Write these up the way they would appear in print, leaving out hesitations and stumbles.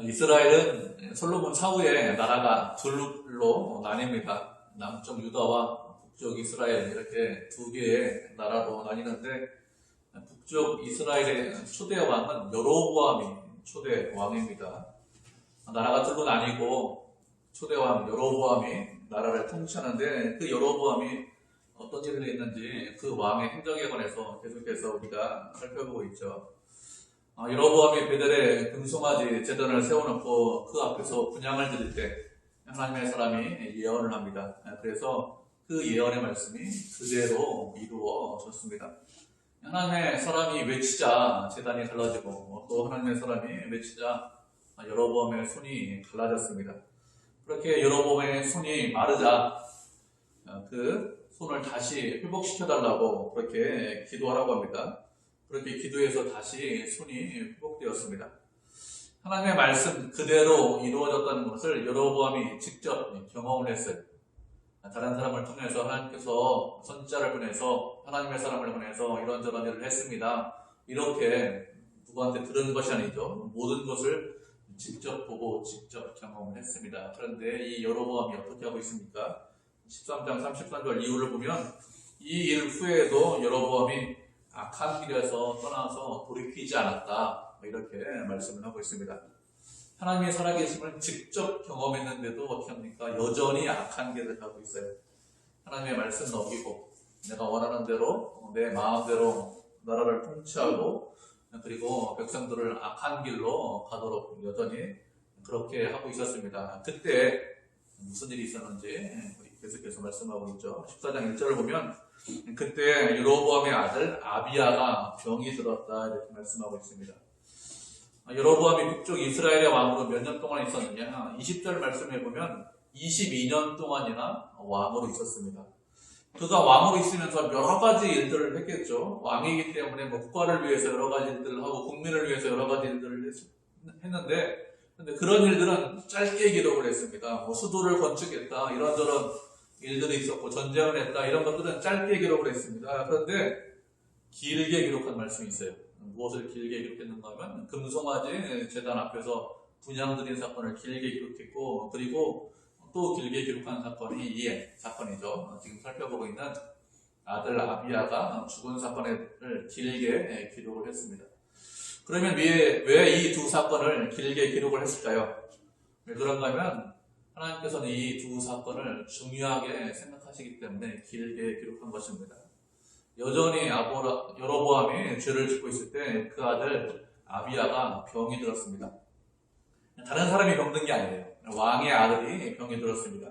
이스라엘은 솔로몬 사후에 나라가 둘로 나뉩니다. 남쪽 유다와 북쪽 이스라엘 이렇게 두 개의 나라로 나뉘는데 북쪽 이스라엘의 초대 왕은 여로보암이 초대 왕입니다. 나라가 둘로 나뉘고 초대 왕 여로보암이 나라를 통치하는데 그 여로보암이 어떤 일을 했는지 그 왕의 행적에 관해서 계속해서 우리가 살펴보고 있죠. 여로보암이 베델에 금송아지 제단을 세워놓고 그 앞에서 분향을 드릴 때 하나님의 사람이 예언을 합니다. 그래서 그 예언의 말씀이 그대로 이루어졌습니다. 하나님의 사람이 외치자 제단이 갈라지고 또 하나님의 사람이 외치자 여로보암의 손이 갈라졌습니다. 그렇게 여로보암의 손이 마르자 그 손을 다시 회복시켜달라고 그렇게 기도하라고 합니다. 그렇게 기도해서 다시 손이 회복되었습니다. 하나님의 말씀 그대로 이루어졌다는 것을 여로보암이 직접 경험을 했어요. 다른 사람을 통해서 하나님께서 선지자를 보내서 하나님의 사람을 보내서 이런저런 일을 했습니다. 이렇게 누구한테 들은 것이 아니죠. 모든 것을 직접 보고 직접 경험을 했습니다. 그런데 이 여로보암이 어떻게 하고 있습니까? 13장 33절 이후를 보면 이 일 후에도 여로보암이 악한 길에서 떠나서 돌이키지 않았다. 이렇게 말씀을 하고 있습니다. 하나님의 살아계심을 직접 경험했는데도 어떻게 합니까? 여전히 악한 길을 가고 있어요. 하나님의 말씀 넘기고 내가 원하는 대로 내 마음대로 나라를 통치하고 그리고 백성들을 악한 길로 가도록 여전히 그렇게 하고 있었습니다. 그때 무슨 일이 있었는지 계속해서 말씀하고 있죠. 14장 1절을 보면 그때 여로보암의 아들 아비야가 병이 들었다 이렇게 말씀하고 있습니다. 여로보암이 북쪽 이스라엘의 왕으로 몇 년 동안 있었느냐? 20절 말씀해 보면 22년 동안이나 왕으로 있었습니다. 그가 왕으로 있으면서 여러 가지 일들을 했겠죠. 왕이기 때문에 국가를 위해서 여러 가지 일들을 하고 국민을 위해서 여러 가지 일들을 했는데 근데 그런 일들은 짧게 기록을 했습니다. 수도를 건축했다 이런저런 일들이 있었고 전쟁을 했다 이런 것들은 짧게 기록을 했습니다. 그런데 길게 기록한 말씀이 있어요. 무엇을 길게 기록했는가 하면 금송아지 제단 앞에서 분향드린 사건을 길게 기록했고 그리고 또 길게 기록한 사건이 이 사건이죠. 지금 살펴보고 있는 아들 아비야가 죽은 사건을 길게 기록을 했습니다. 그러면 왜 이 두 사건을 길게 기록을 했을까요? 왜 그런가 하면 하나님께서는 이 두 사건을 중요하게 생각하시기 때문에 길게 기록한 것입니다. 여전히 여로보암이 죄를 짓고 있을 때 그 아들 아비야가 병이 들었습니다. 다른 사람이 병든 게 아니에요. 왕의 아들이 병이 들었습니다.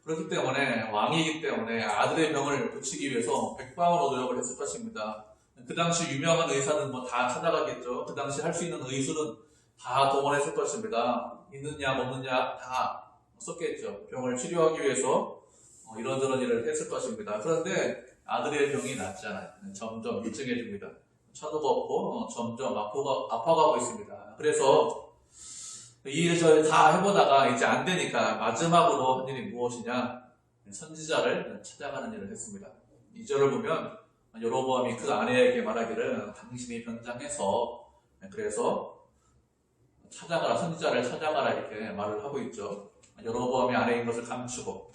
그렇기 때문에 왕이기 때문에 아들의 병을 고치기 위해서 백방으로 노력을 했을 것입니다. 그 당시 유명한 의사는 다 찾아가겠죠. 그 당시 할 수 있는 의술은 다 동원했을 것입니다. 있는 약 없는 약 다 썼겠죠. 병을 치료하기 위해서 이런저런 일을 했을 것입니다. 그런데 아들의 병이 낫지 않아요. 점점 일증해집니다. 차도가 없고 점점 아파가고 있습니다. 그래서 이 일을 다 해보다가 이제 안 되니까 마지막으로 한 일이 무엇이냐? 선지자를 찾아가는 일을 했습니다. 2절을 보면 여로보암이 그 아내에게 말하기를 당신이 변장해서 그래서 찾아가라 선지자를 찾아가라 이렇게 말을 하고 있죠. 여로보암이 아내인 것을 감추고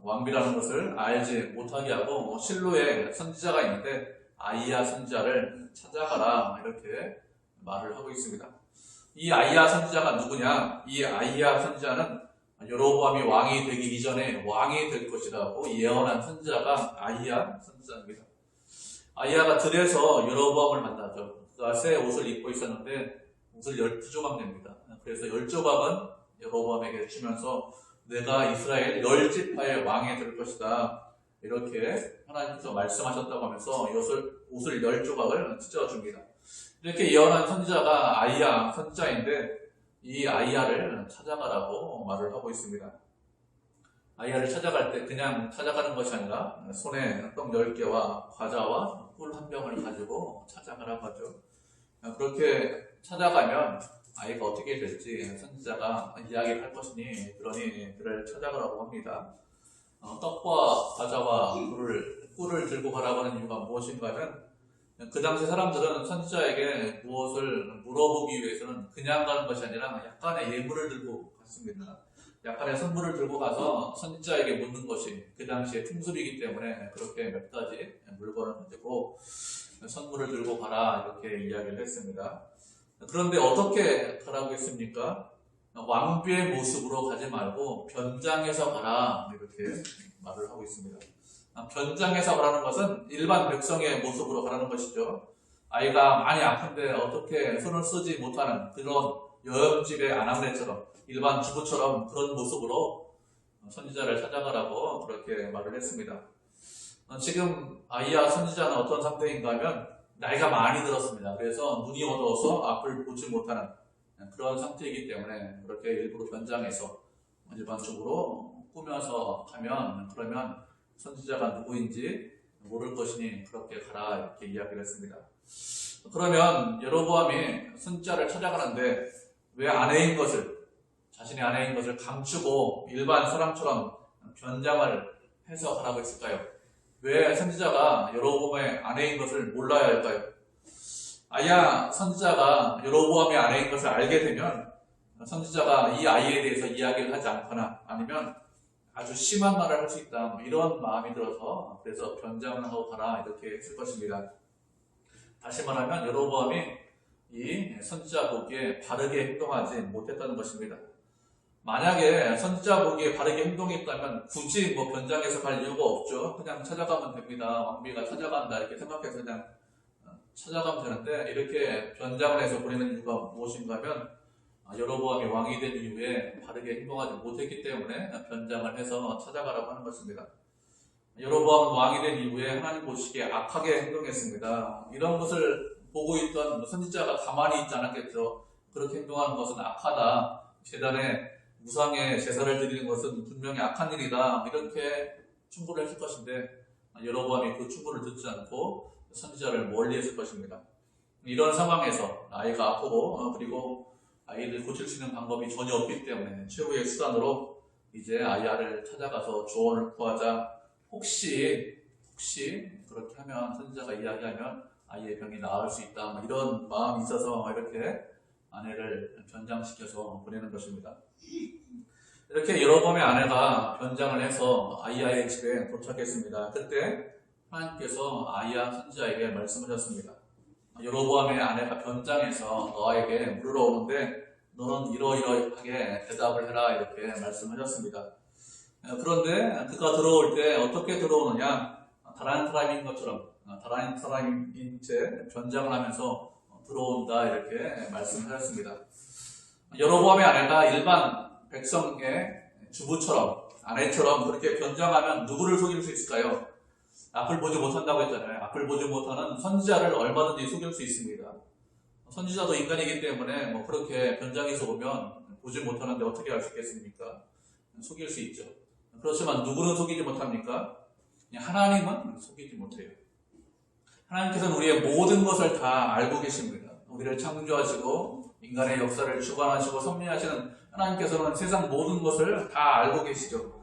왕비라는 것을 알지 못하게 하고 실로에 선지자가 있는데 아이야 선지자를 찾아가라 이렇게 말을 하고 있습니다. 이 아이야 선지자가 누구냐? 이 아이야 선지자는 여로보암이 왕이 되기 이전에 왕이 될 것이라고 예언한 선지자가 아이야 선지자입니다. 아이야가 들에서 여로보암을 만나죠. 그가 새 옷을 입고 있었는데 옷을 12조각 냅니다. 그래서 10조각은 여로보암에게 주면서 내가 이스라엘 10지파의 왕이 될 것이다. 이렇게 하나님께서 말씀하셨다고 하면서 옷을 10조각을 찢어줍니다. 이렇게 예언한 선지자가 아이야 선지자인데 이 아이야를 찾아가라고 말을 하고 있습니다. 아이야를 찾아갈 때 그냥 찾아가는 것이 아니라 손에 떡 10개와 과자와 꿀 한 병을 가지고 찾아가라고 하죠. 그렇게 찾아가면 아이가 어떻게 될지 선지자가 이야기할 것이니 그러니 그를 찾아가라고 합니다. 떡과 과자와 꿀을 들고 가라고 하는 이유가 무엇인가 하면 그 당시 사람들은 선지자에게 무엇을 물어보기 위해서는 그냥 가는 것이 아니라 약간의 예물을 들고 갔습니다. 약간의 선물을 들고 가서 선지자에게 묻는 것이 그 당시의 풍습이기 때문에 그렇게 몇 가지 물건을 가지고 선물을 들고 가라 이렇게 이야기를 했습니다. 그런데 어떻게 가라고 했습니까? 왕비의 모습으로 가지 말고 변장해서 가라 이렇게 말을 하고 있습니다. 변장해서 가라는 것은 일반 백성의 모습으로 가라는 것이죠. 아이가 많이 아픈데 어떻게 손을 쓰지 못하는 그런 여염집의 아낙네처럼 일반 주부처럼 그런 모습으로 선지자를 찾아가라고 그렇게 말을 했습니다. 지금 아이야 선지자는 어떤 상태인가 하면 나이가 많이 들었습니다. 그래서 눈이 어두워서 앞을 보지 못하는 그런 상태이기 때문에 그렇게 일부러 변장해서 일반적으로 꾸며서 가면 그러면 선지자가 누구인지 모를 것이니 그렇게 가라 이렇게 이야기를 했습니다. 그러면 여로보암이 선지자를 찾아가는데 왜 아내인 것을 자신의 아내인 것을 감추고 일반 사람처럼 변장을 해서 가라고 했을까요? 왜 선지자가 여로보암의 아내인 것을 몰라야 할까요? 아야 선지자가 여로보암의 아내인 것을 알게 되면 선지자가 이 아이에 대해서 이야기를 하지 않거나 아니면 아주 심한 말을 할 수 있다 이런 마음이 들어서 그래서 변장을 하고 가라 이렇게 했을 것입니다. 다시 말하면 여로보암이 이 선지자 보기에 바르게 행동하지 못했다는 것입니다. 만약에 선지자 보기에 바르게 행동했다면 굳이 변장해서 갈 이유가 없죠. 그냥 찾아가면 됩니다. 왕비가 찾아간다 이렇게 생각해서 그냥 찾아가면 되는데 이렇게 변장을 해서 보내는 이유가 무엇인가 하면 여로보암이 왕이 된 이후에 바르게 행동하지 못했기 때문에 변장을 해서 찾아가라고 하는 것입니다. 여로보암은 왕이 된 이후에 하나님 보시기에 악하게 행동했습니다. 이런 것을 보고 있던 선지자가 가만히 있지 않았겠죠. 그렇게 행동하는 것은 악하다. 제단에 무상의 제사를 드리는 것은 분명히 악한 일이다. 이렇게 충고를 했을 것인데 여로보암이 그 충고를 듣지 않고 선지자를 멀리했을 것입니다. 이런 상황에서 아이가 아프고 그리고 아이를 고칠 수 있는 방법이 전혀 없기 때문에 최후의 수단으로 이제 아이야를 찾아가서 조언을 구하자. 혹시 그렇게 하면 선지자가 이야기하면 아이의 병이 나을 수 있다. 이런 마음이 있어서 이렇게 아내를 변장시켜서 보내는 것입니다. 이렇게 여로보암의 아내가 변장을 해서 아이야의 집에 도착했습니다. 그때 하나님께서 아이야 선지자에게 말씀하셨습니다. 여로보암의 아내가 변장해서 너에게 물으러 오는데 너는 이러이러하게 대답을 해라 이렇게 말씀하셨습니다. 그런데 그가 들어올 때 어떻게 들어오느냐? 다른 사람인 것처럼 다른 사람인 채 변장을 하면서 들어온다 이렇게 말씀을 하셨습니다. 여로보암의 아내가 일반 백성의 주부처럼 아내처럼 그렇게 변장하면 누구를 속일 수 있을까요? 앞을 보지 못한다고 했잖아요. 앞을 보지 못하는 선지자를 얼마든지 속일 수 있습니다. 선지자도 인간이기 때문에 그렇게 변장해서 오면 보지 못하는데 어떻게 할 수 있겠습니까? 속일 수 있죠. 그렇지만 누구는 속이지 못합니까? 하나님은 속이지 못해요. 하나님께서는 우리의 모든 것을 다 알고 계십니다. 우리를 창조하시고 인간의 역사를 주관하시고 섭리하시는 하나님께서는 세상 모든 것을 다 알고 계시죠.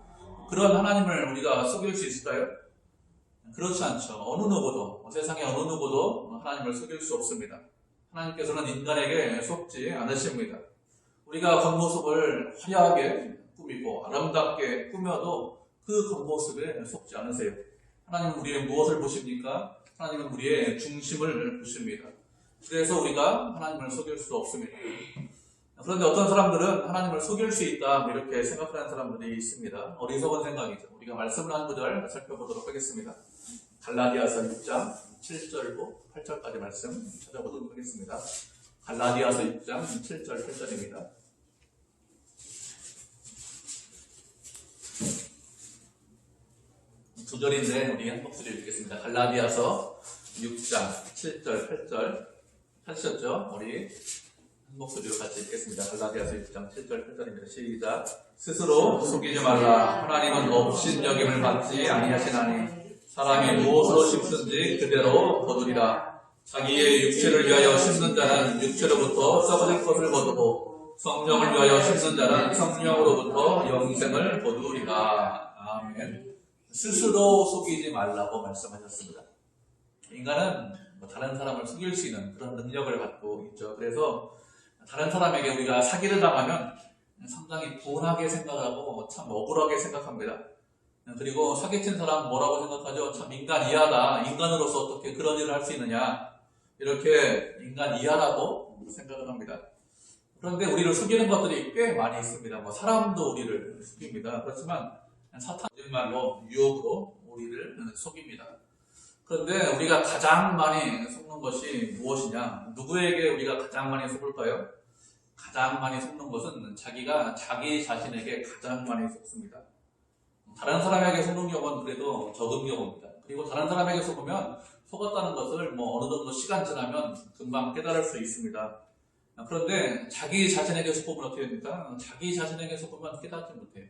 그런 하나님을 우리가 속일 수 있을까요? 그렇지 않죠. 어느 누구도 세상의 어느 누구도 하나님을 속일 수 없습니다. 하나님께서는 인간에게 속지 않으십니다. 우리가 겉모습을 화려하게 꾸미고 아름답게 꾸며도 그 겉모습에 속지 않으세요. 하나님은 우리의 무엇을 보십니까? 하나님은 우리의 중심을 보십니다. 그래서 우리가 하나님을 속일 수 없습니다. 그런데 어떤 사람들은 하나님을 속일 수 있다 이렇게 생각하는 사람들이 있습니다. 어리석은 생각이죠. 우리가 말씀을 한 구절 살펴보도록 하겠습니다. 갈라디아서 6장 7절로 8절까지 말씀 찾아보도록 하겠습니다. 갈라디아서 6장 7절 8절입니다. 두 절인데 우리 한 목소리 읽겠습니다. 갈라디아서 6장 7절 8절 하셨죠? 우리 한 목소리로 같이 읽겠습니다. 갈라디아서 6장 7절 8절입니다. 시작. 스스로 속이지 말라. 하나님은 업신여김을 받지 아니하시나니 사람이 무엇으로 심든지 그대로 거두리라. 자기의 육체를 위하여 심는 자는 육체로부터 썩어질 것을 거두고 성령을 위하여 심는 자는 성령으로부터 영생을 거두리라. 아멘. 스스로 속이지 말라고 말씀하셨습니다. 인간은 다른 사람을 속일 수 있는 그런 능력을 갖고 있죠. 그래서 다른 사람에게 우리가 사기를 당하면 상당히 분하게 생각하고 참 억울하게 생각합니다. 그리고 사기친 사람 뭐라고 생각하죠? 참 인간 이하다. 인간으로서 어떻게 그런 일을 할 수 있느냐. 이렇게 인간 이하라고 생각을 합니다. 그런데 우리를 속이는 것들이 꽤 많이 있습니다. 뭐 사람도 우리를 속입니다. 그렇지만 사탄 정말로 유혹으로 우리를 속입니다. 그런데 우리가 가장 많이 속는 것이 무엇이냐? 누구에게 우리가 가장 많이 속을까요? 가장 많이 속는 것은 자기가 자기 자신에게 가장 많이 속습니다. 다른 사람에게 속는 경우는 그래도 적은 경우입니다. 그리고 다른 사람에게 속으면 속았다는 것을 뭐 어느 정도 시간 지나면 금방 깨달을 수 있습니다. 그런데 자기 자신에게 속으면 어떻게 됩니까? 자기 자신에게 속으면 깨닫지 못해요.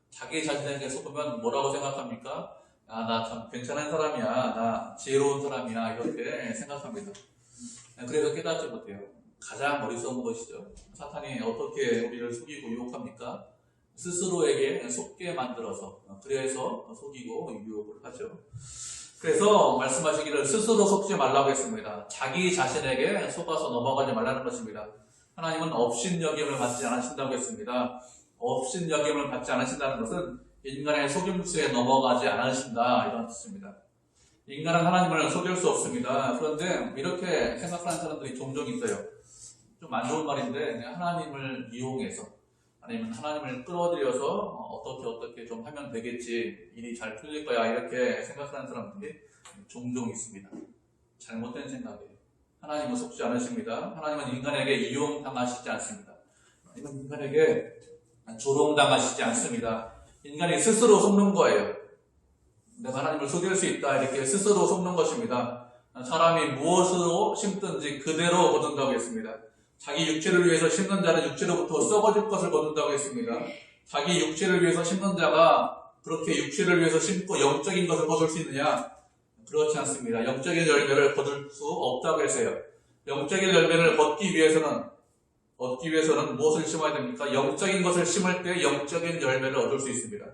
자기 자신에게 속으면 뭐라고 생각합니까? 아, 나 참 괜찮은 사람이야. 나 지혜로운 사람이야. 이렇게 생각합니다. 그래서 깨닫지 못해요. 가장 어리석은 것이죠. 사탄이 어떻게 우리를 속이고 유혹합니까? 스스로에게 속게 만들어서, 그래서 속이고 유혹을 하죠. 그래서 말씀하시기를 스스로 속지 말라고 했습니다. 자기 자신에게 속아서 넘어가지 말라는 것입니다. 하나님은 업신여김을 받지 않으신다고 했습니다. 업신여김을 받지 않으신다는 것은 인간의 속임수에 넘어가지 않으신다, 이런 뜻입니다. 인간은 하나님을 속일 수 없습니다. 그런데 이렇게 생각하는 사람들이 종종 있어요. 좀 안 좋은 말인데 하나님을 이용해서 아니면 하나님을 끌어들여서 어떻게 좀 하면 되겠지, 일이 잘 풀릴 거야, 이렇게 생각하는 사람들이 종종 있습니다. 잘못된 생각이에요. 하나님은 속지 않으십니다. 하나님은 인간에게 이용당하시지 않습니다. 하나님은 인간에게 조롱당하시지 않습니다. 인간이 스스로 속는 거예요. 내가 하나님을 속일 수 있다, 이렇게 스스로 속는 것입니다. 사람이 무엇으로 심든지 그대로 거둔다고 했습니다. 자기 육체를 위해서 심는 자는 육체로부터 썩어질 것을 거둔다고 했습니다. 자기 육체를 위해서 심는 자가 그렇게 육체를 위해서 심고 영적인 것을 거둘 수 있느냐? 그렇지 않습니다. 영적인 열매를 거둘 수 없다고 했어요. 영적인 열매를 얻기 위해서는 무엇을 심어야 됩니까? 영적인 것을 심을 때 영적인 열매를 얻을 수 있습니다.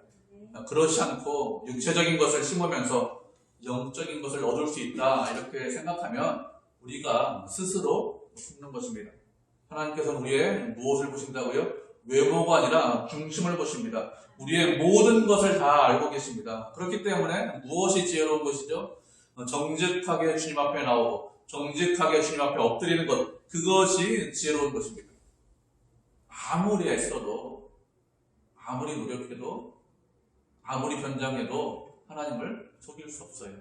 그렇지 않고 육체적인 것을 심으면서 영적인 것을 얻을 수 있다, 이렇게 생각하면 우리가 스스로 속는 것입니다. 하나님께서는 우리의 무엇을 보신다고요? 외모가 아니라 중심을 보십니다. 우리의 모든 것을 다 알고 계십니다. 그렇기 때문에 무엇이 지혜로운 것이죠? 정직하게 주님 앞에 나오고 정직하게 주님 앞에 엎드리는 것, 그것이 지혜로운 것입니다. 아무리 애써도, 아무리 노력해도, 아무리 변장해도 하나님을 속일 수 없어요.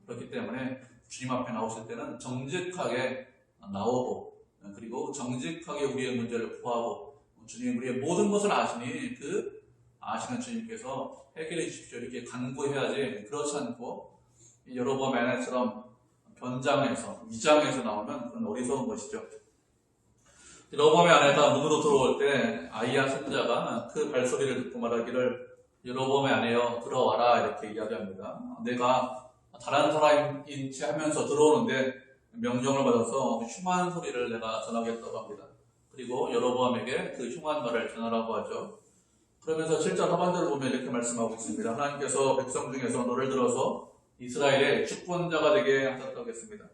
그렇기 때문에 주님 앞에 나오실 때는 정직하게 나오고, 그리고 정직하게 우리의 문제를 구하고, 주님 우리의 모든 것을 아시니 그 아시는 주님께서 해결해 주십시오, 이렇게 간구해야지, 그렇지 않고 여로보암 아내처럼 변장해서 위장해서 나오면 그건 어리석은 것이죠. 여로보암의 아내가 문으로 들어올 때 아이야 손자가 그 발소리를 듣고 말하기를, 여로보암의 아내여 들어와라, 이렇게 이야기합니다. 내가 다른 사람인 채 하면서 들어오는데 명령을 받아서 흉한 소리를 내가 전하겠다고 합니다. 그리고 여로보암에게 그 흉한 말을 전하라고 하죠. 그러면서 7절 하반절을 보면 이렇게 말씀하고 있습니다. 하나님께서 백성 중에서 너를 들어서 이스라엘의 주권자가 되게 하셨다고 했습니다.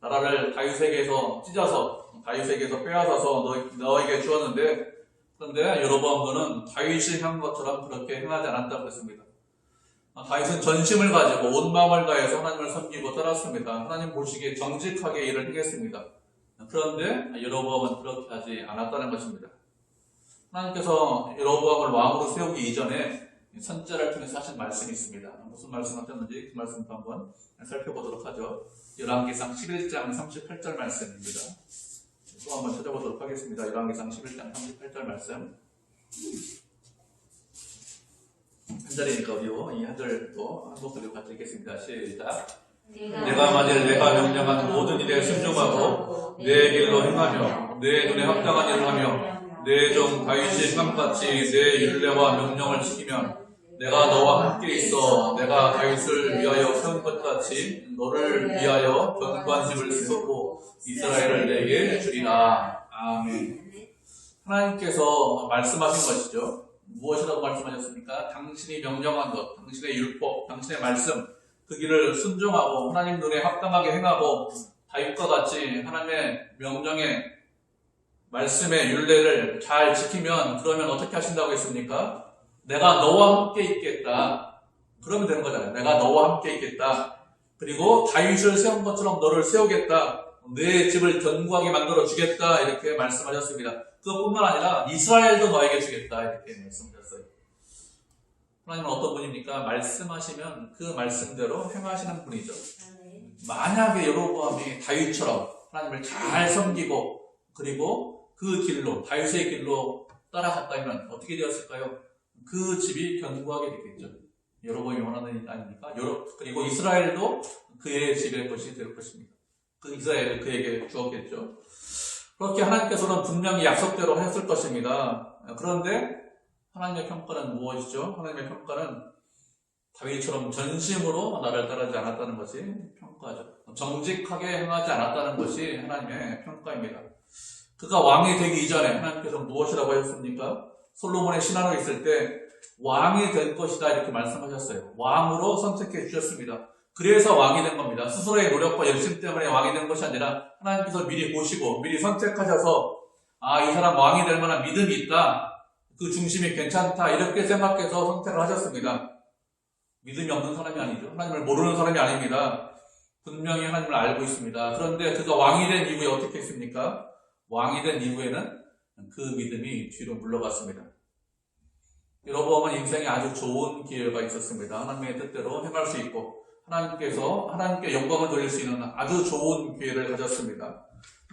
나라를 다윗에게서 찢어서, 다윗에게서 빼앗아서 너에게 주었는데, 그런데 여로보암 너는 다윗이 한 것처럼 그렇게 행하지 않았다고 했습니다. 다윗은 전심을 가지고 온 마음을 다해서 하나님을 섬기고 따랐습니다. 하나님 보시기에 정직하게 일을 행했습니다. 그런데 여로보암은 그렇게 하지 않았다는 것입니다. 하나님께서 여로보암을 왕으로 세우기 이전에 선지자를 통해서 하신 말씀이 있습니다. 무슨 말씀 하셨는지 그 말씀도 한번 살펴보도록 하죠. 열왕기상 11장 38절 말씀입니다. 또 한번 찾아보도록 하겠습니다. 열왕기상 11장 38절 말씀. 한 절이니까 어디요? 이 한 절도 한 목소리로 같이 읽겠습니다. 시작. 내가 만일 내가 명령한 모든 일에 순종하고 내 길로 행하며 내 눈에 합당한 일을 하며 내 종 다윗의 행함같이 내 율례와 명령을 지키면 내가 너와 함께 있어 내가 다윗을 위하여 세운 것 같이 너를 위하여 견관집을 세우고 이스라엘을 내게 주리라. 아멘. 하나님께서 말씀하신 것이죠. 무엇이라고 말씀하셨습니까? 당신이 명령한 것, 당신의 율법, 당신의 말씀, 그 길을 순종하고 하나님 눈에 합당하게 행하고 다윗과 같이 하나님의 명령에 말씀의 율례를 잘 지키면 그러면 어떻게 하신다고 했습니까? 내가 너와 함께 있겠다. 그러면 되는 거잖아요. 내가 너와 함께 있겠다. 그리고 다윗을 세운 것처럼 너를 세우겠다. 내 집을 견고하게 만들어 주겠다. 이렇게 말씀하셨습니다. 그것뿐만 아니라 이스라엘도 너에게 주겠다. 이렇게 말씀하셨어요. 하나님은 어떤 분입니까? 말씀하시면 그 말씀대로 행하시는 분이죠. 만약에 여로보암이 다윗처럼 하나님을 잘 섬기고 그리고 그 길로 다윗의 길로 따라갔다면 어떻게 되었을까요? 그 집이 견고하게 됐겠죠. 여로보암이 원하는 일 아닙니까? 그리고 이스라엘도 그의 집의 것이 될 것입니다. 그 이스라엘을 그에게 주었겠죠. 그렇게 하나님께서는 분명히 약속대로 했을 것입니다. 그런데 하나님의 평가는 무엇이죠? 하나님의 평가는 다윗처럼 전심으로 나를 따르지 않았다는 것이 평가죠. 정직하게 행하지 않았다는 것이 하나님의 평가입니다. 그가 왕이 되기 이전에 하나님께서 무엇이라고 하셨습니까? 솔로몬의 신하로 있을 때 왕이 될 것이다 이렇게 말씀하셨어요. 왕으로 선택해 주셨습니다. 그래서 왕이 된 겁니다. 스스로의 노력과 열심 때문에 왕이 된 것이 아니라 하나님께서 미리 보시고 미리 선택하셔서 이 사람 왕이 될 만한 믿음이 있다. 그 중심이 괜찮다. 이렇게 생각해서 선택을 하셨습니다. 믿음이 없는 사람이 아니죠. 하나님을 모르는 사람이 아닙니다. 분명히 하나님을 알고 있습니다. 그런데 그가 왕이 된 이후에 어떻게 했습니까? 왕이 된 이후에는 그 믿음이 뒤로 물러갔습니다. 여로보암은 인생에 아주 좋은 기회가 있었습니다. 하나님의 뜻대로 행할 수 있고 하나님께 영광을 돌릴 수 있는 아주 좋은 기회를 가졌습니다.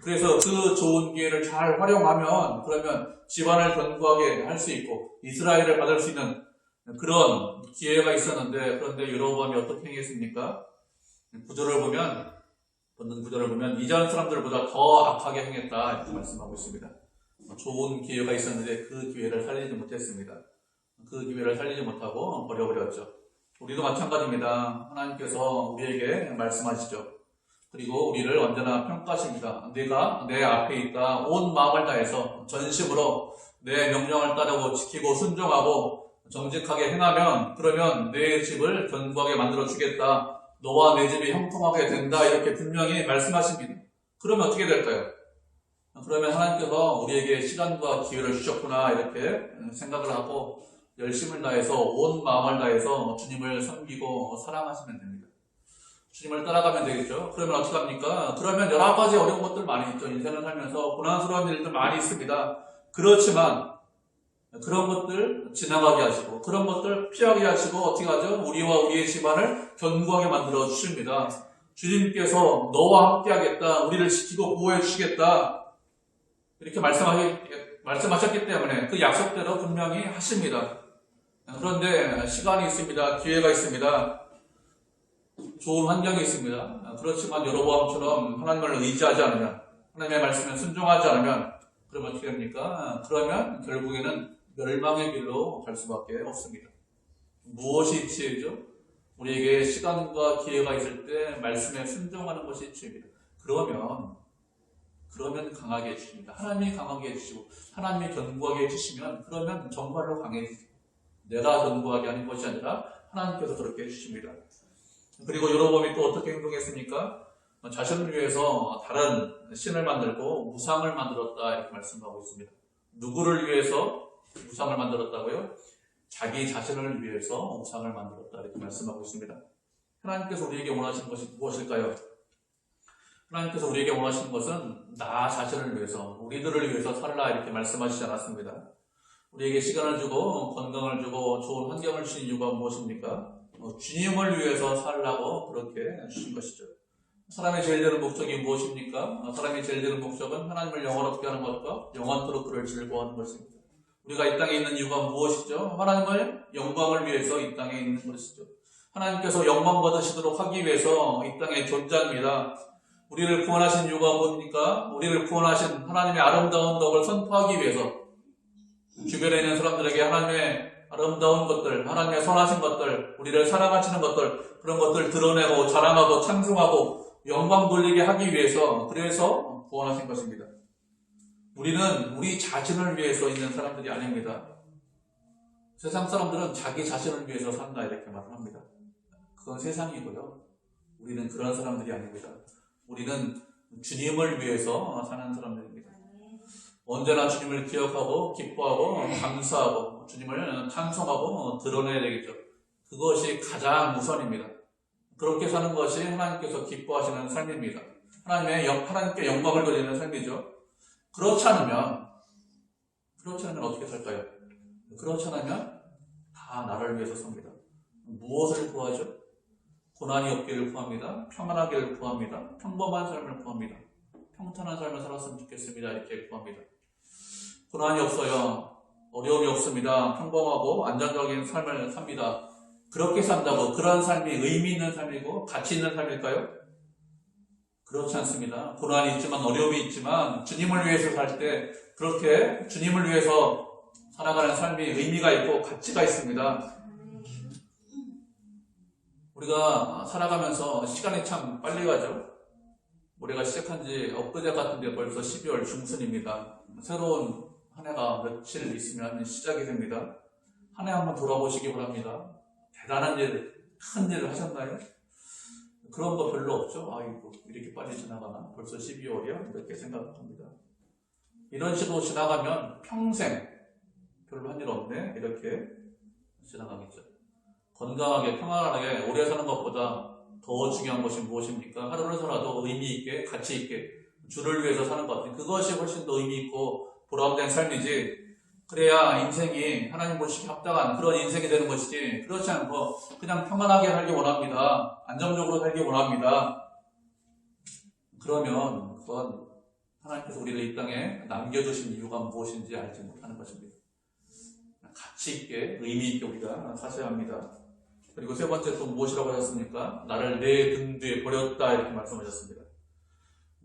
그래서 그 좋은 기회를 잘 활용하면 그러면 집안을 견고하게 할 수 있고 이스라엘을 받을 수 있는 그런 기회가 있었는데 그런데 여로보암이 어떻게 행했습니까? 본문 구절을 보면 이전 사람들보다 더 악하게 행했다 이렇게 말씀하고 있습니다. 좋은 기회가 있었는데 그 기회를 살리지 못했습니다. 그 기회를 살리지 못하고 버려버렸죠. 우리도 마찬가지입니다. 하나님께서 우리에게 말씀하시죠. 그리고 우리를 언제나 평가하십니다. 네가 내 앞에 있다 온 마음을 다해서 전심으로 내 명령을 따르고 지키고 순종하고 정직하게 행하면 그러면 내 집을 견고하게 만들어 주겠다. 너와 내 집이 형통하게 된다. 이렇게 분명히 말씀하십니다. 그러면 어떻게 될까요? 그러면 하나님께서 우리에게 시간과 기회를 주셨구나 이렇게 생각을 하고 열심을 다해서 온 마음을 다해서 주님을 섬기고 사랑하시면 됩니다. 주님을 따라가면 되겠죠. 그러면 어떻게 합니까? 그러면 여러 가지 어려운 것들 많이 있죠. 인생을 살면서 고난스러운 일들 많이 있습니다. 그렇지만 그런 것들 지나가게 하시고 그런 것들 피하게 하시고 어떻게 하죠? 우리와 우리의 집안을 견고하게 만들어 주십니다. 주님께서 너와 함께 하겠다. 우리를 지키고 보호해 주시겠다. 이렇게 말씀하셨기 때문에 그 약속대로 분명히 하십니다. 그런데 시간이 있습니다. 기회가 있습니다. 좋은 환경이 있습니다. 그렇지만 여로보암처럼 하나님을 의지하지 않으면 하나님의 말씀에 순종하지 않으면 그러면 어떻게 됩니까? 그러면 결국에는 멸망의 길로 갈 수밖에 없습니다. 무엇이 지혜죠? 우리에게 시간과 기회가 있을 때 말씀에 순종하는 것이 지혜입니다. 그러면 강하게 해주십니다. 하나님이 강하게 해주시고 하나님이 견고하게 해주시면 그러면 정말로 강해지죠. 내가 견고하게 하는 것이 아니라 하나님께서 그렇게 해주십니다. 그리고 여로보암이 또 어떻게 행동했습니까? 자신을 위해서 다른 신을 만들고 우상을 만들었다 이렇게 말씀하고 있습니다. 누구를 위해서 우상을 만들었다고요? 자기 자신을 위해서 우상을 만들었다 이렇게 말씀하고 있습니다. 하나님께서 우리에게 원하시는 것이 무엇일까요? 하나님께서 우리에게 원하시는 것은 나 자신을 위해서 우리들을 위해서 살라 이렇게 말씀하시지 않았습니다. 우리에게 시간을 주고 건강을 주고 좋은 환경을 주신 이유가 무엇입니까? 주님을 위해서 살라고 그렇게 주신 것이죠. 사람의 제일 되는 목적이 무엇입니까? 사람의 제일 되는 목적은 하나님을 영원롭게 하는 것과 영원토록 그를 즐거워하는 것입니다. 우리가 이 땅에 있는 이유가 무엇이죠? 하나님의 영광을 위해서 이 땅에 있는 것이죠. 하나님께서 영광 받으시도록 하기 위해서 이 땅에 존재합니다. 우리를 구원하신 이유가 뭡니까? 우리를 구원하신 하나님의 아름다운 덕을 선포하기 위해서 주변에 있는 사람들에게 하나님의 아름다운 것들, 하나님의 선하신 것들, 우리를 사랑하시는 것들, 그런 것들 드러내고 자랑하고 찬송하고 영광 돌리게 하기 위해서 그래서 구원하신 것입니다. 우리는 우리 자신을 위해서 있는 사람들이 아닙니다. 세상 사람들은 자기 자신을 위해서 산다 이렇게 말을 합니다. 그건 세상이고요. 우리는 그런 사람들이 아닙니다. 우리는 주님을 위해서 사는 사람들입니다. 언제나 주님을 기억하고 기뻐하고 감사하고 주님을 찬송하고 드러내야 되겠죠. 그것이 가장 우선입니다. 그렇게 사는 것이 하나님께서 기뻐하시는 삶입니다. 하나님께 영광을 돌리는 삶이죠. 그렇지 않으면 어떻게 살까요? 그렇지 않으면 다 나를 위해서 삽니다. 무엇을 구하죠? 고난이 없기를 구합니다. 평안하기를 구합니다. 평범한 삶을 구합니다. 평탄한 삶을 살았으면 좋겠습니다. 이렇게 구합니다. 고난이 없어요. 어려움이 없습니다. 평범하고 안정적인 삶을 삽니다. 그렇게 산다고 그런 삶이 의미 있는 삶이고 가치 있는 삶일까요? 그렇지 않습니다. 고난이 있지만 어려움이 있지만 주님을 위해서 살 때 그렇게 주님을 위해서 살아가는 삶이 의미가 있고 가치가 있습니다. 우리가 살아가면서 시간이 참 빨리 가죠. 우리가 시작한 지 엊그제 같은데 벌써 12월 중순입니다. 새로운 한 해가 며칠 있으면 시작이 됩니다. 한 해 한번 돌아보시기 바랍니다. 대단한 일, 큰 일을 하셨나요? 그런 거 별로 없죠? 아이고, 이렇게 빨리 지나가나? 벌써 12월이야? 이렇게 생각합니다. 이런 식으로 지나가면 평생 별로 한 일 없네? 이렇게 지나가겠죠. 건강하게, 평안하게 오래 사는 것보다 더 중요한 것이 무엇입니까? 하루를 살아도 의미 있게, 가치 있게, 주를 위해서 사는 것 같아요. 그것이 훨씬 더 의미 있고 보람된 삶이지. 그래야 인생이 하나님 보시기에 합당한 그런 인생이 되는 것이지. 그렇지 않고 그냥 평안하게 살기 원합니다. 안정적으로 살기 원합니다. 그러면 그건 하나님께서 우리를 이 땅에 남겨주신 이유가 무엇인지 알지 못하는 것입니다. 가치 있게, 의미 있게 우리가 사셔야 합니다. 그리고 세 번째 또 무엇이라고 하셨습니까? 나를 내 등 뒤에 버렸다 이렇게 말씀하셨습니다.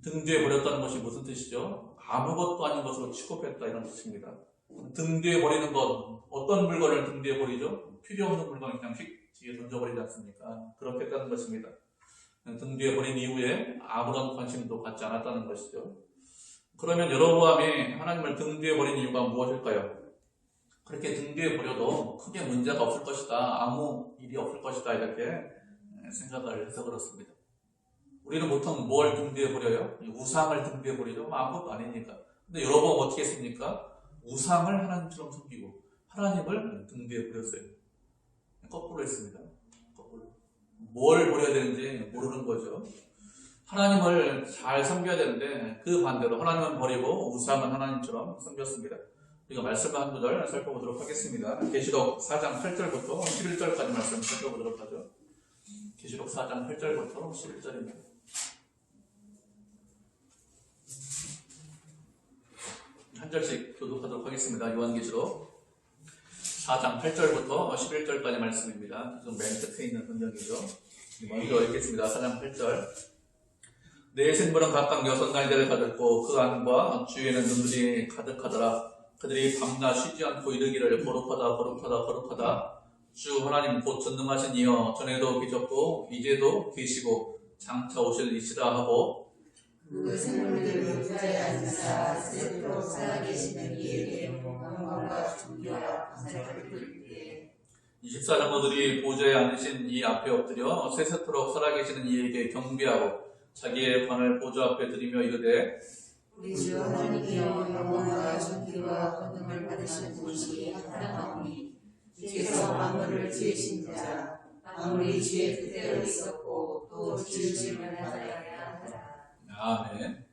등 뒤에 버렸다는 것이 무슨 뜻이죠? 아무것도 아닌 것으로 취급했다 이런 뜻입니다. 등 뒤에 버리는 것, 어떤 물건을 등 뒤에 버리죠? 필요 없는 물건을 그냥 휙 뒤에 던져버리지 않습니까? 그렇게 했다는 것입니다. 등 뒤에 버린 이후에 아무런 관심도 갖지 않았다는 것이죠. 그러면 여로보암이 하나님을 등 뒤에 버린 이유가 무엇일까요? 그렇게 등 뒤에 버려도 크게 문제가 없을 것이다. 아무 일이 없을 것이다. 이렇게 생각을 해서 그렇습니다. 우리는 보통 뭘 등 뒤에 버려요? 우상을 등 뒤에 버리죠? 아무것도 아니니까. 근데 여로보암 어떻게 했습니까? 우상을 하나님처럼 섬기고 하나님을 등 뒤에 버렸어요. 거꾸로 했습니다. 거꾸로. 뭘 버려야 되는지 모르는 거죠. 하나님을 잘 섬겨야 되는데 그 반대로 하나님은 버리고 우상은 하나님처럼 섬겼습니다. 우리가 말씀을 한 구절 살펴보도록 하겠습니다. 계시록 4장 8절부터 11절까지 말씀을 살펴보도록 하죠. 계시록 4장 8절부터 11절입니다. 한 절씩 교독하도록 하겠습니다. 요한계시록 4장 8절부터 11절까지 말씀입니다. 지금 맨 끝에 있는 성경이죠. 먼저 읽겠습니다. 4장 8절. 네 생물은 각각 6날개를 가졌고 그 안과 주위에는 눈들이 가득하더라. 그들이 밤낮 쉬지 않고 이르기를 거룩하다 거룩하다 거룩하다. 주 하나님 곧 전능하신 이여 전에도 계셨고 이제도 계시고 장차 오실 이시라 하고 그 생물들을 보좌에 앉으사 세도록 살아계시는 이에게 영광과 존귀와 감사를 드리되 24장로들이 보좌에 앉으신 이 앞에 엎드려 세세토록 살아계시는 이에게 경배하고 자기의 관을 보좌 앞에 드리며 이르되 우리 주 하나님이여 영광과 존귀와 권능을 받으신 분이 합당하오니 주께서 만물을 지으신 자 만물이 주의 뜻대로 있었고 또 지으심을 하여야 하라. 아멘.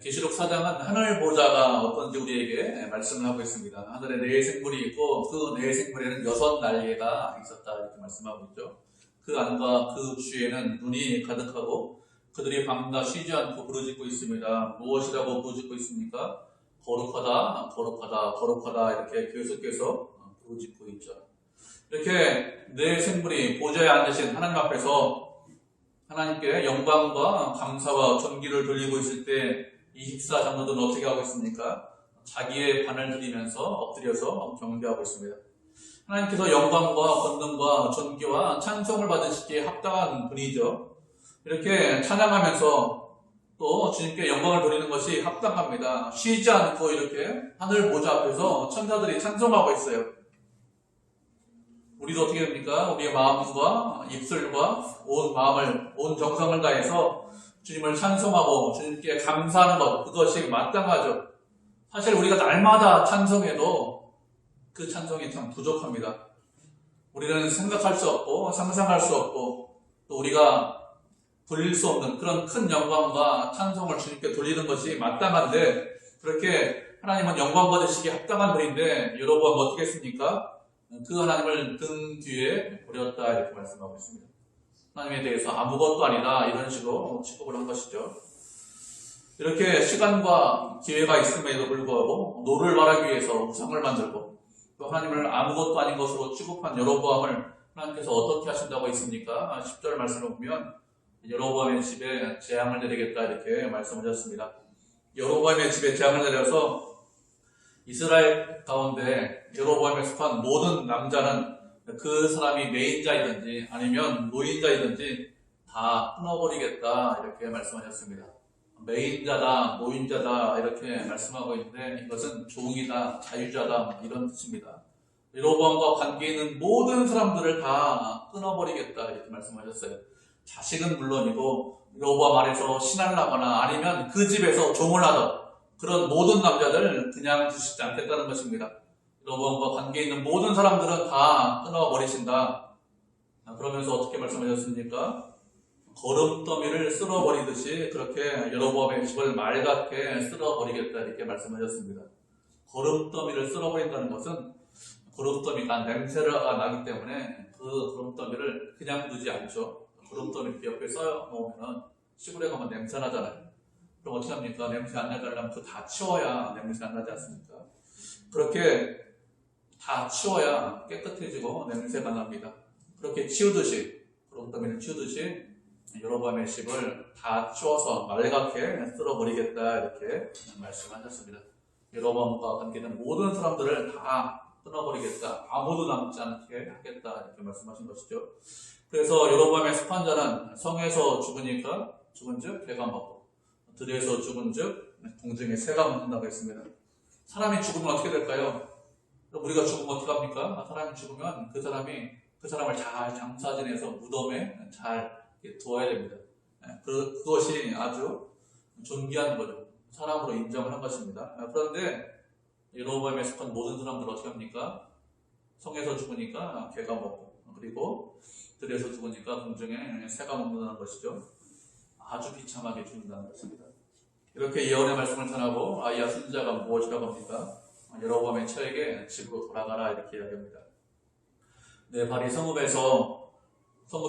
계시록 4장은 하늘 보좌가 어떤지 우리에게 말씀을 하고 있습니다. 하늘에 네 생물이 있고 그 네 생물에는 6날개가 있었다 이렇게 말씀하고 있죠. 그 안과 그 주위에는 눈이 가득하고 그들이 밤낮 쉬지 않고 부르짖고 있습니다. 무엇이라고 부르짖고 있습니까? 거룩하다, 거룩하다, 거룩하다 이렇게 계속해서 부르짖고 있죠. 이렇게 네 생물이 보좌에 앉으신 하나님 앞에서 하나님께 영광과 감사와 존귀를 돌리고 있을 때 24장로들은 어떻게 하고 있습니까? 자기의 반을 드리면서 엎드려서 경배하고 있습니다. 하나님께서 영광과 권능과 존귀와 찬송을 받으시기에 합당한 분이죠. 이렇게 찬양하면서 또 주님께 영광을 돌리는 것이 합당합니다. 쉬지 않고 이렇게 하늘 보좌 앞에서 천사들이 찬송하고 있어요. 우리도 어떻게 됩니까? 우리의 마음과 입술과 온 마음을, 온 정성을 다해서 주님을 찬송하고 주님께 감사하는 것, 그것이 마땅하죠. 사실 우리가 날마다 찬송해도 그 찬송이 참 부족합니다. 우리는 생각할 수 없고 상상할 수 없고 또 우리가 돌릴 수 없는 그런 큰 영광과 찬송을 주님께 돌리는 것이 마땅한데, 그렇게 하나님은 영광 받으시기에 합당한 분인데 여러분 어떻게 했습니까? 그 하나님을 등 뒤에 버렸다 이렇게 말씀하고 있습니다. 하나님에 대해서 아무것도 아니다 이런 식으로 취급을 한 것이죠. 이렇게 시간과 기회가 있음에도 불구하고 노를 말하기 위해서 우상을 만들고 또 하나님을 아무것도 아닌 것으로 취급한 여로보암을 하나님께서 어떻게 하신다고 했습니까? 10절 말씀을 보면 여로보암의 집에 재앙을 내리겠다 이렇게 말씀하셨습니다. 여로보암의 집에 재앙을 내려서 이스라엘 가운데 여로보암에 속한 모든 남자는 그 사람이 매인자이든지 아니면 노인자이든지 다 끊어버리겠다 이렇게 말씀하셨습니다. 매인자다, 노인자다 이렇게 말씀하고 있는데 이것은 종이다, 자유자다 이런 뜻입니다. 여로보암과 관계 있는 모든 사람들을 다 끊어버리겠다 이렇게 말씀하셨어요. 자식은 물론이고 여로보암 아래서 신하려거나 아니면 그 집에서 종을 하던 그런 모든 남자들을 그냥 두시지 않겠다는 것입니다. 여로보암과 관계 있는 모든 사람들은 다 끊어버리신다. 그러면서 어떻게 말씀하셨습니까? 거름더미를 쓸어버리듯이 그렇게 여로보암의 집을 맑게 쓸어버리겠다 이렇게 말씀하셨습니다. 거름더미를 쓸어버린다는 것은 거름더미가 냄새가 나기 때문에 그 거름더미를 그냥 두지 않죠. 거름더미 옆에 써놓으면 시골에 가면 냄새 나잖아요. 그럼 어떻게 합니까? 냄새 안 나게 하려면 그거 다 치워야 냄새 안 나지 않습니까? 그렇게 다 치워야 깨끗해지고 냄새가 납니다. 그렇게 치우듯이, 거름더미를 치우듯이 여로보암의 집을 다 치워서 맑게 쓸어버리겠다 이렇게 말씀하셨습니다. 여로보암과 관계는 모든 사람들을 다 끊어버리겠다, 아무도 남지 않게 하겠다 이렇게 말씀하신 것이죠. 그래서 여로보암의 속한 자는 성에서 죽으니까 죽은즉 개가 먹고 들에서 죽은즉 공중에 새가 묻는다고 했습니다. 사람이 죽으면 어떻게 될까요? 우리가 죽으면 어떻게 합니까? 사람이 죽으면 그 사람을 잘 장사 지내서 무덤에 잘 두어야 됩니다. 그것이 아주 존귀한 거죠. 사람으로 인정을 한 것입니다. 그런데 여로보암에 속한 모든 사람들은 어떻게 합니까? 성에서 죽으니까 개가 먹고 그리고 들에서 죽으니까 공중에 새가 먹는다는 것이죠. 아주 비참하게 죽는다는 것입니다. 이렇게 예언의 말씀을 전하고 아이야 선지자가 무엇이라고 합니까? 여로보암의 처에게 집으로 돌아가라 이렇게 이야기합니다. 네발이 성읍에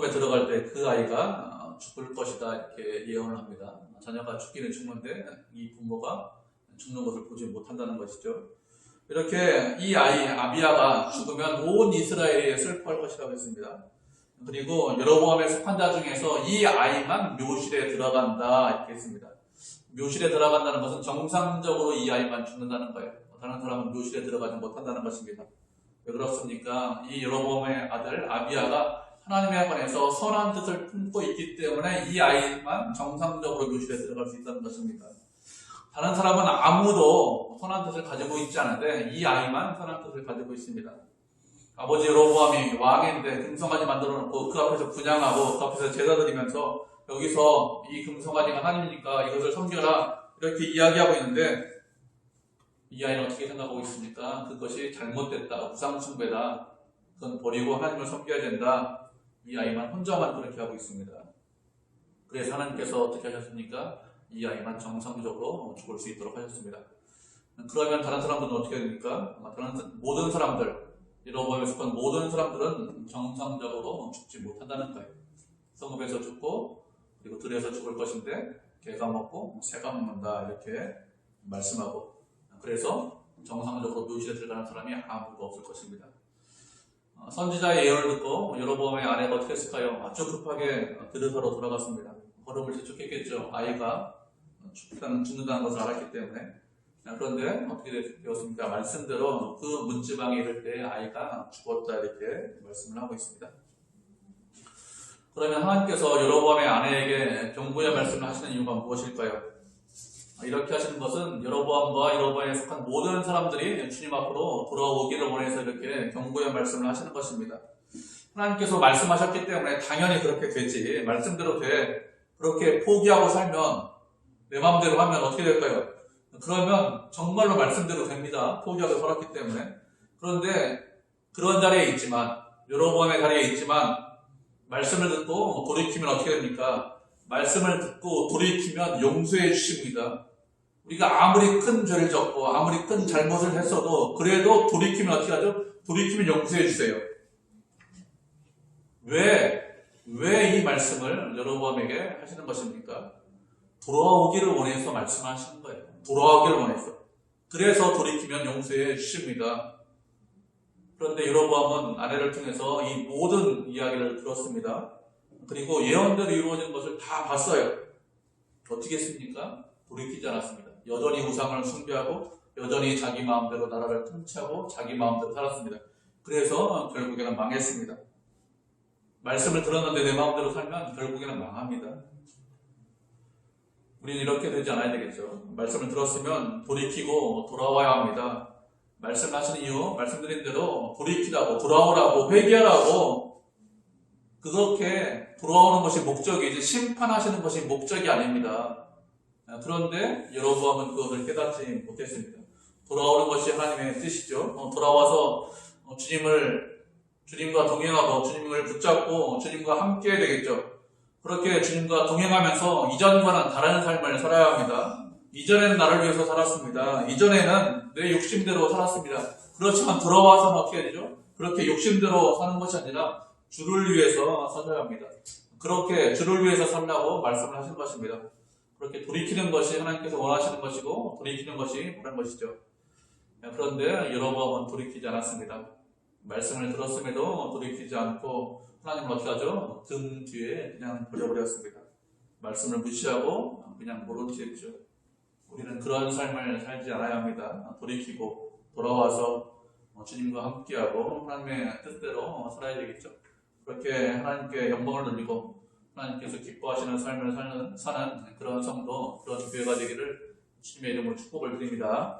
들어갈 때 그 아이가 죽을 것이다 이렇게 예언을 합니다. 자녀가 죽기는 죽는데 이 부모가 죽는 것을 보지 못한다는 것이죠. 이렇게 이 아이 아비야가 죽으면 온 이스라엘이 슬퍼할 것이라고 했습니다. 그리고 여로보암의 속한 자 중에서 이 아이만 묘실에 들어간다 이렇게 했습니다. 묘실에 들어간다는 것은 정상적으로 이 아이만 죽는다는 거예요. 다른 사람은 묘실에 들어가지 못한다는 것입니다. 왜 그렇습니까? 이 여로보암의 아들 아비야가 하나님에 관해서 선한 뜻을 품고 있기 때문에 이 아이만 정상적으로 묘실에 들어갈 수 있다는 것입니다. 다른 사람은 아무도 선한 뜻을 가지고 있지 않은데 이 아이만 선한 뜻을 가지고 있습니다. 아버지 여로보암이 왕인데 금송아지 만들어 놓고 그 앞에서 분향하고 그 앞에서 제사 드리면서 여기서 이 금송아지가 하나님이니까 이것을 섬겨라 이렇게 이야기하고 있는데 이 아이는 어떻게 생각하고 있습니까? 그것이 잘못됐다, 우상숭배다, 그건 버리고 하나님을 섬겨야 된다. 이 아이만 혼자만 그렇게 하고 있습니다. 그래서 하나님께서 어떻게 하셨습니까? 이 아이만 정상적으로 죽을 수 있도록 하셨습니다. 그러면 다른 사람들은 어떻게 됩니까? 모든 사람들, 여로보암에 속한 모든 사람들은 정상적으로 죽지 못한다는 거예요. 성읍에서 죽고 그리고 들에서 죽을 것인데 개가 먹고 새가 먹는다 이렇게 말씀하고, 그래서 정상적으로 묘실에 들어가는 사람이 아무도 없을 것입니다. 선지자의 예언을 듣고 여로보암의 아내가 어떻게 했을까요? 아주 급하게 들으서로 돌아갔습니다. 걸음을 재촉했겠죠. 아이가 죽는다는 것을 알았기 때문에. 그런데 어떻게 되었습니까? 말씀대로 그 문지방에 이를 때 아이가 죽었다 이렇게 말씀을 하고 있습니다. 그러면 하나님께서 여로보암의 아내에게 경고의 말씀을 하시는 이유가 무엇일까요? 이렇게 하시는 것은 여로보암과 여로보암에 속한 모든 사람들이 주님 앞으로 돌아오기를 원해서 이렇게 경고의 말씀을 하시는 것입니다. 하나님께서 말씀하셨기 때문에 당연히 그렇게 되지, 말씀대로 돼. 그렇게 포기하고 살면, 내 마음대로 하면 어떻게 될까요? 그러면 정말로 말씀대로 됩니다. 포기하고 살았기 때문에. 그런데 그런 자리에 있지만, 여러분의 자리에 있지만, 말씀을 듣고 돌이키면 어떻게 됩니까? 말씀을 듣고 돌이키면 용서해 주십니다. 우리가 아무리 큰 죄를 졌고 아무리 큰 잘못을 했어도 그래도 돌이키면 어떻게 하죠? 돌이키면 용서해 주세요. 왜 이 말씀을 여러분에게 하시는 것입니까? 돌아오기를 원해서 말씀하시는 거예요. 돌아오기를 원해서. 그래서 돌이키면 용서해 주십니다. 그런데 여로보암은 아내를 통해서 이 모든 이야기를 들었습니다. 그리고 예언대로 이루어진 것을 다 봤어요. 어떻게 했습니까? 돌이키지 않았습니다. 여전히 우상을 숭배하고 여전히 자기 마음대로 나라를 통치하고 자기 마음대로 살았습니다. 그래서 결국에는 망했습니다. 말씀을 들었는데 내 마음대로 살면 결국에는 망합니다. 우리는 이렇게 되지 않아야 되겠죠. 말씀을 들었으면 돌이키고 돌아와야 합니다. 말씀하시는 이유, 말씀드린 대로 돌이키라고, 돌아오라고, 회개하라고. 그렇게 돌아오는 것이 목적이지 심판하시는 것이 목적이 아닙니다. 그런데 여로보암은 그것을 깨닫지 못했습니다. 돌아오는 것이 하나님의 뜻이죠. 돌아와서 주님과 동행하고 주님을 붙잡고 주님과 함께 해야 되겠죠. 그렇게 주님과 동행하면서 이전과는 다른 삶을 살아야 합니다. 이전에는 나를 위해서 살았습니다. 이전에는 내 욕심대로 살았습니다. 그렇지만 돌아와서는 어떻게 해야 되죠? 그렇게 욕심대로 사는 것이 아니라 주를 위해서 살아야 합니다. 그렇게 주를 위해서 살라고 말씀을 하신 것입니다. 그렇게 돌이키는 것이 하나님께서 원하시는 것이고 돌이키는 것이 바른 것이죠. 그런데 여로보암은 돌이키지 않았습니다. 말씀을 들었음에도 돌이키지 않고 하나님은 어떻게 하죠? 등 뒤에 그냥 버려버렸습니다. 말씀을 무시하고 그냥 모른 채 했죠. 우리는 그런 삶을 살지 않아야 합니다. 돌이키고 돌아와서 주님과 함께하고 하나님의 뜻대로 살아야 되겠죠. 그렇게 하나님께 영광을 돌리고 하나님께서 기뻐하시는 삶을 사는 그런 성도, 그런 교회가 되기를 주님의 이름으로 축복을 드립니다.